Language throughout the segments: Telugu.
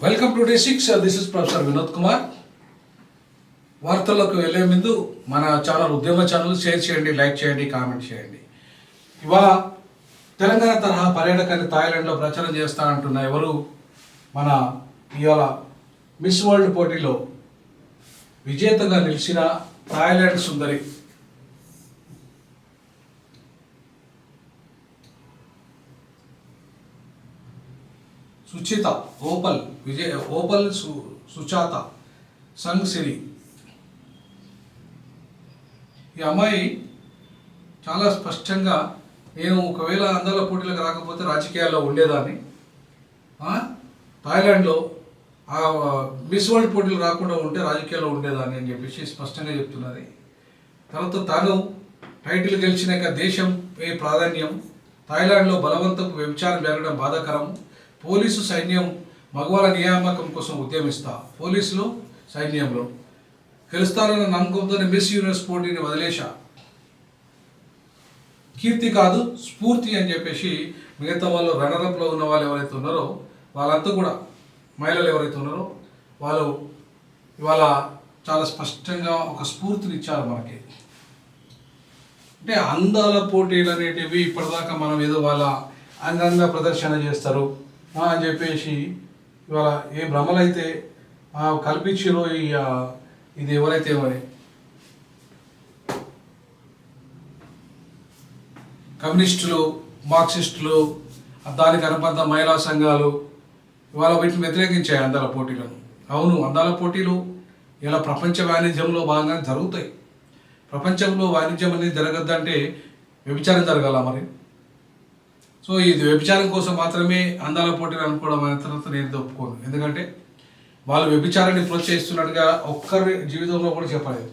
Welcome to day 6. This is professor Vinod Kumar. వార్తల్లోకి వెళ్ళే ముందు మన ఛానల్ ఉద్యమ ఛానల్ షేర్ చేయండి, లైక్ చేయండి, కామెంట్ చేయండి. ఇవాళ తెలంగాణ తరహా పర్యాటకాన్ని థాయిలాండ్లో ప్రచారం చేస్తా అంటున్న ఎవరు మన ఇవాళ మిస్ వరల్డ్ పోటీలో విజేతగా నిలిచిన థాయిలాండ్ సుందరి సుచిత ఓపల్ సుచాత సంగ్ సిరి. ఈ అమ్మాయి చాలా స్పష్టంగా నేను ఒకవేళ అందాల పోటీలకు రాకపోతే రాజకీయాల్లో ఉండేదాన్ని, థాయిలాండ్లో ఆ మిస్ వరల్డ్ పోటీలు రాకుండా ఉంటే రాజకీయాల్లో ఉండేదాన్ని అని చెప్పేసి స్పష్టంగా చెప్తున్నది. తర్వాత తాను టైటిల్ గెలిచినాక దేశం ప్రాధాన్యం, థాయిలాండ్లో బలవంతపు వ్యభిచారం జరగడం బాధాకరం, పోలీసు సైన్యం మగవాళ్ళ నియామకం కోసం ఉద్యమిస్తా, పోలీసులు సైన్యంలో గెలుస్తారన్న నమ్మకంతో మిస్ యూనివర్స్ పోటీని వదిలేశా, కీర్తి కాదు స్ఫూర్తి అని చెప్పేసి మిగతా వాళ్ళు రన్నరప్లో ఉన్న వాళ్ళు ఎవరైతే ఉన్నారో వాళ్ళంతా కూడా మహిళలు ఎవరైతే ఉన్నారో వాళ్ళు ఇవాళ చాలా స్పష్టంగా ఒక స్ఫూర్తిని ఇచ్చారు మనకి. అంటే అందాల పోటీలు అనేటివి ఇప్పటిదాకా మనం ఏదో వాళ్ళ అందంగా ప్రదర్శన చేస్తారు అని చెప్పేసి ఇవాళ ఏ భ్రమలైతే కల్పించారో ఇది ఎవరైతే మరి కమ్యూనిస్టులు, మార్క్సిస్టులు, దానికి అనుబంధ మహిళా సంఘాలు ఇవాళ వీటిని వ్యతిరేకించాయి అందాల పోటీలను. అవును, అందాల పోటీలు ఇలా ప్రపంచ వాణిజ్యంలో భాగంగా జరుగుతాయి. ప్రపంచంలో వాణిజ్యం అనేది జరగద్దంటే వ్యభిచారం జరగాల మరి. సో ఇది వ్యభిచారం కోసం మాత్రమే అందాల పోటీలు అనుకోవడం అనే తర్వాత నేను ఒప్పుకోను. ఎందుకంటే వాళ్ళు వ్యభిచారాన్ని ప్రోత్సహిస్తున్నట్టుగా ఒక్కరి జీవితంలో కూడా చెప్పలేదు.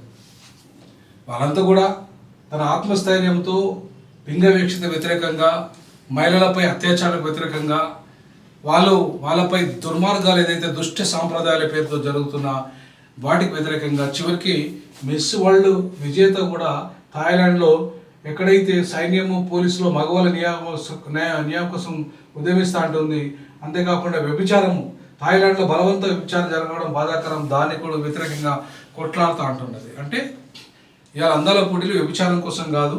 వాళ్ళంతా కూడా తన ఆత్మస్థైర్యంతో లింగ వీక్షత వ్యతిరేకంగా, మహిళలపై అత్యాచారాలకు వ్యతిరేకంగా, వాళ్ళపై దుర్మార్గాలు ఏదైతే దుష్ట సాంప్రదాయాల పేరుతో జరుగుతున్న వాటికి వ్యతిరేకంగా చివరికి మిస్ వరల్డ్ విజేత కూడా థాయిలాండ్లో ఎక్కడైతే సైన్యము, పోలీసులు మగవాళ్ళ న్యాయం కోసం ఉద్యమిస్తూ ఉంటుంది. అంతేకాకుండా వ్యభిచారము, థాయిలాండ్లో బలవంత వ్యభిచారం జరగడం బాధాకరం, దాన్ని కూడా వ్యతిరేకంగా కొట్లాడుతూ అంటున్నది. అంటే ఇవాళ అందాల పోటీలు వ్యభిచారం కోసం కాదు,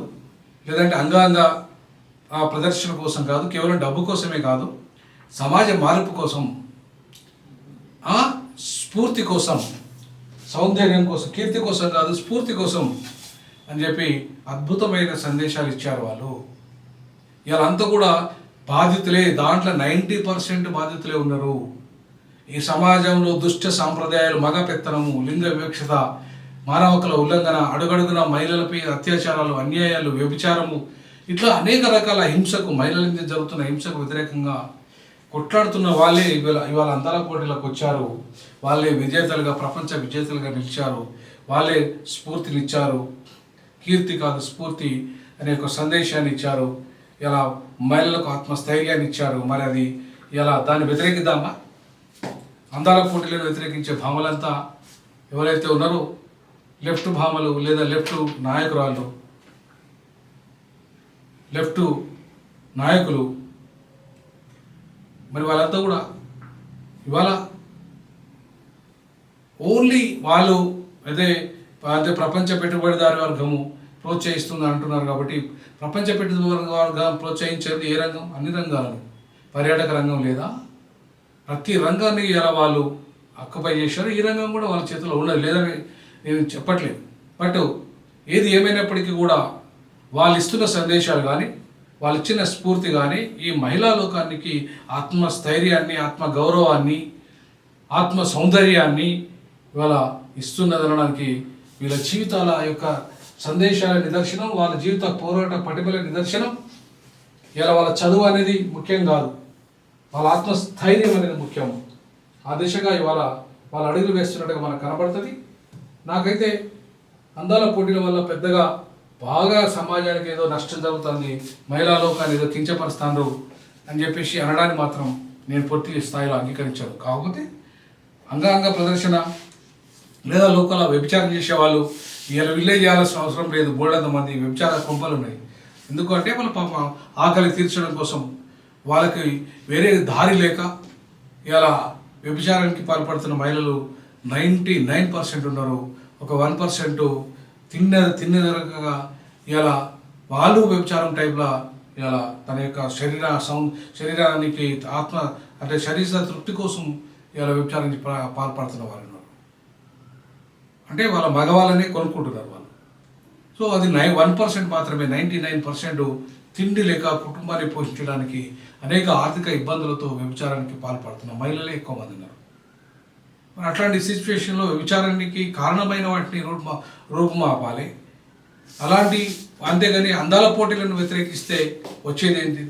లేదంటే అంగాంగ ప్రదర్శన కోసం కాదు, కేవలం డబ్బు కోసమే కాదు, సమాజ మార్పు కోసం, స్ఫూర్తి కోసం, సౌందర్యం కోసం, కీర్తి కోసం కాదు, స్ఫూర్తి కోసం అని చెప్పి అద్భుతమైన సందేశాలు ఇచ్చారు వాళ్ళు. ఇలా అంతా కూడా బాధితులే, దాంట్లో 90% బాధితులే ఉన్నారు. ఈ సమాజంలో దుష్ట సాంప్రదాయాలు, మగ పెత్తనము, లింగ వివక్షత, మానవ హక్కుల ఉల్లంఘన, అడుగడుగున మహిళలపై అత్యాచారాలు, అన్యాయాలు, వ్యభిచారము, ఇట్లా అనేక రకాల హింసకు, మహిళల మీద జరుగుతున్న హింసకు వ్యతిరేకంగా కొట్లాడుతున్న వాళ్ళే ఇవాళ అందాల పోటీలకు వచ్చారు. వాళ్ళే విజేతలుగా, ప్రపంచ విజేతలుగా నిలిచారు. వాళ్ళే స్ఫూర్తినిచ్చారు. కీర్తి కాదు స్ఫూర్తి అనే ఒక సందేశాన్ని ఇచ్చారు. ఇలా మహిళలకు ఆత్మస్థైర్యాన్ని ఇచ్చారు. మరి అది ఇలా దాన్ని వ్యతిరేకిద్దామా? అందాల పోటీలను వ్యతిరేకించే భామలంతా ఎవరైతే ఉన్నారో లెఫ్ట్ భామలు లేదా లెఫ్ట్ నాయకురాళ్ళు, లెఫ్ట్ నాయకులు, మరి వాళ్ళంతా కూడా ఇవాళ ఓన్లీ వాళ్ళు అదే ప్రపంచ పెట్టుబడిదారి వర్గము ప్రోత్సహిస్తుంది అంటున్నారు. కాబట్టి ప్రపంచ పెట్టుబడి వర్గం ప్రోత్సహించేది ఏ రంగం? అన్ని రంగాలను. పర్యాటక రంగం లేదా? ప్రతి రంగాన్ని ఇలా వాళ్ళు ఆక్యుపై చేశారు. ఈ రంగం కూడా వాళ్ళ చేతిలో ఉండదు లేదని నేను చెప్పట్లేదు. బట్ ఏది ఏమైనప్పటికీ కూడా వాళ్ళు ఇస్తున్న సందేశాలు కానీ, వాళ్ళు ఇచ్చిన స్ఫూర్తి కానీ ఈ మహిళా లోకానికి ఆత్మస్థైర్యాన్ని, ఆత్మ గౌరవాన్ని, ఆత్మ సౌందర్యాన్ని ఇవాళ ఇస్తున్నదనడానికి వీళ్ళ జీవితాల యొక్క సందేశాల నిదర్శనం, వాళ్ళ జీవిత పోరాట పటిమల నిదర్శనం. ఇలా వాళ్ళ చదువు అనేది ముఖ్యం కాదు, వాళ్ళ ఆత్మస్థైర్యం అనేది ముఖ్యం. ఆ దిశగా ఇవాళ వాళ్ళ అడుగులు వేస్తున్నట్టుగా మనకు కనబడుతుంది. నాకైతే అందాల పోటీల వల్ల పెద్దగా బాగా సమాజానికి ఏదో నష్టం జరుగుతుంది, మహిళా లోకాన్ని ఏదో కించపరుస్తాను అని చెప్పేసి అనడానికి మాత్రం నేను పూర్తి స్థాయిలో అంగీకరించాను. కాకపోతే అంగాంగ ప్రదర్శన లేదా లోకల వ్యభిచారం చేసేవాళ్ళు ఇలా విలేజ్ చేయాల్సిన అవసరం లేదు. బోల్డంత మంది వ్యభిచార కొంపలు ఉన్నాయి. ఎందుకంటే వాళ్ళ పాప ఆకలి తీర్చడం కోసం వాళ్ళకి వేరే దారి లేక ఇలా వ్యభిచారానికి పాల్పడుతున్న మహిళలు 99% ఉన్నారు. ఒక 1% తిన్నదరకగా ఇలా వాళ్ళు వ్యభిచారం టైప్లో ఇలా తన యొక్క శరీరానికి ఆత్మ అంటే శరీర తృప్తి కోసం ఇలా వ్యభిచారానికి పాల్పడుతున్న వారు ఉన్నారు. అంటే వాళ్ళ మగవాళ్ళనే కొనుక్కుంటున్నారు వాళ్ళు. సో అది 1% మాత్రమే. 99% తిండి లేక కుటుంబాన్ని పోషించడానికి అనేక ఆర్థిక ఇబ్బందులతో వ్యభిచారానికి పాల్పడుతున్న మహిళలే ఎక్కువ మంది ఉన్నారు. మరి అట్లాంటి సిచ్యువేషన్లో వ్యభిచారానికి కారణమైన వాటిని రూపుమాపాలి. అలాంటి అంతేగాని అందాల పోటీలను వ్యతిరేకిస్తే వచ్చేది ఏంటి?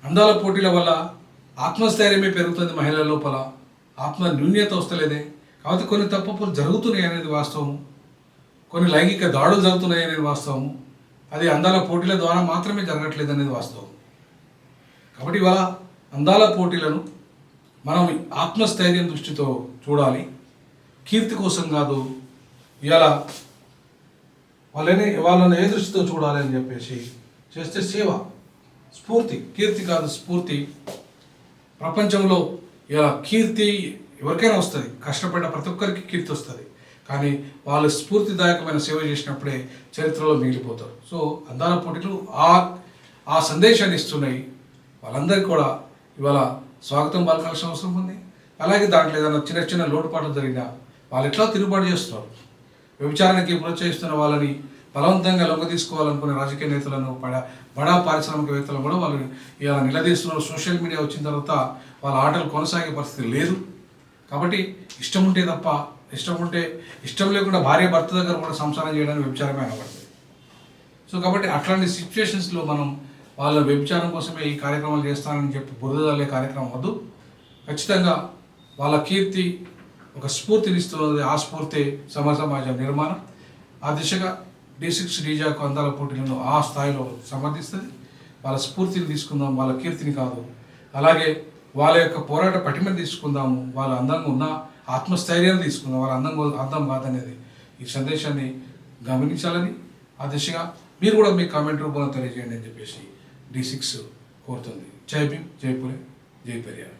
అందాల పోటీల వల్ల ఆత్మస్థైర్యమే పెరుగుతుంది మహిళల లోపల, ఆత్మ న్యూన్యత వస్తలేదే. కాబట్టి కొన్ని తప్పులు జరుగుతున్నాయి అనేది వాస్తవము, కొన్ని లైంగిక దాడులు జరుగుతున్నాయి అనేది వాస్తవము. అది అందాల పోటీల ద్వారా మాత్రమే జరగట్లేదు అనేది వాస్తవం. కాబట్టి ఇవాళ అందాల పోటీలను మనం ఆత్మస్థైర్యం దృష్టితో చూడాలి, కీర్తి కోసం కాదు. ఇవాళ వాళ్ళని ఏ దృష్టితో చూడాలి అని చెప్పేసి చేస్తే సేవ, స్ఫూర్తి, కీర్తి కాదు స్ఫూర్తి. ప్రపంచంలో ఇలా కీర్తి ఎవరికైనా వస్తుంది, కష్టపడ్డ ప్రతి ఒక్కరికి కీర్తి వస్తుంది. కానీ వాళ్ళు స్ఫూర్తిదాయకమైన సేవ చేసినప్పుడే చరిత్రలో మిగిలిపోతారు. సో అందాల పోటీలు ఆ సందేశాన్ని ఇస్తున్నాయి. వాళ్ళందరికీ కూడా ఇవాళ స్వాగతం పలకాల్సిన అవసరం ఉంది. అలాగే దాంట్లో ఏదైనా చిన్న చిన్న లోటుపాట్లు జరిగినా వాళ్ళు ఎట్లా తిరుగుబాటు చేస్తున్నారు. వ్యభిచారానికి ప్రోత్సహిస్తున్న వాళ్ళని బలవంతంగా లొంగ తీసుకోవాలనుకునే రాజకీయ నేతలను బడా పారిశ్రామికవేత్తలను కూడా వాళ్ళు ఇలా నిలదీస్తున్నారు. సోషల్ మీడియా వచ్చిన తర్వాత వాళ్ళ ఆటలు కొనసాగే పరిస్థితి లేదు. కాబట్టి ఇష్టం ఉంటే తప్ప, ఇష్టం లేకుండా భార్య భర్త దగ్గర కూడా సంసారం చేయడానికి వ్యభిచారమే అనబడుతుంది. సో కాబట్టి అట్లాంటి సిచ్యువేషన్స్లో మనం వాళ్ళ వ్యభిచారం కోసమే ఈ కార్యక్రమాలు చేస్తానని చెప్పి బురదలే కార్యక్రమం వద్దు. ఖచ్చితంగా వాళ్ళ కీర్తి ఒక స్ఫూర్తినిస్తున్నది. ఆ స్ఫూర్తి సమాజం నిర్మాణం. ఆ దిశగా D6 డీజాకు అందాల పోటీలను ఆ స్థాయిలో సమర్థిస్తుంది. వాళ్ళ స్ఫూర్తిని తీసుకుందాం, వాళ్ళ కీర్తిని కాదు. అలాగే వాళ్ళ యొక్క పోరాట పటిమని తీసుకుందాము, వాళ్ళ అందంగా ఉన్న ఆత్మస్థైర్యాన్ని తీసుకుందాం. వాళ్ళ అందం కాదనేది ఈ సందేశాన్ని గమనించాలని ఆ దిశగా మీరు కూడా మీ కామెంట్ రూపంలో తెలియజేయండి అని చెప్పేసి D6 కోరుతుంది. జై భీమ్, జై పులే, జై పెరియార్.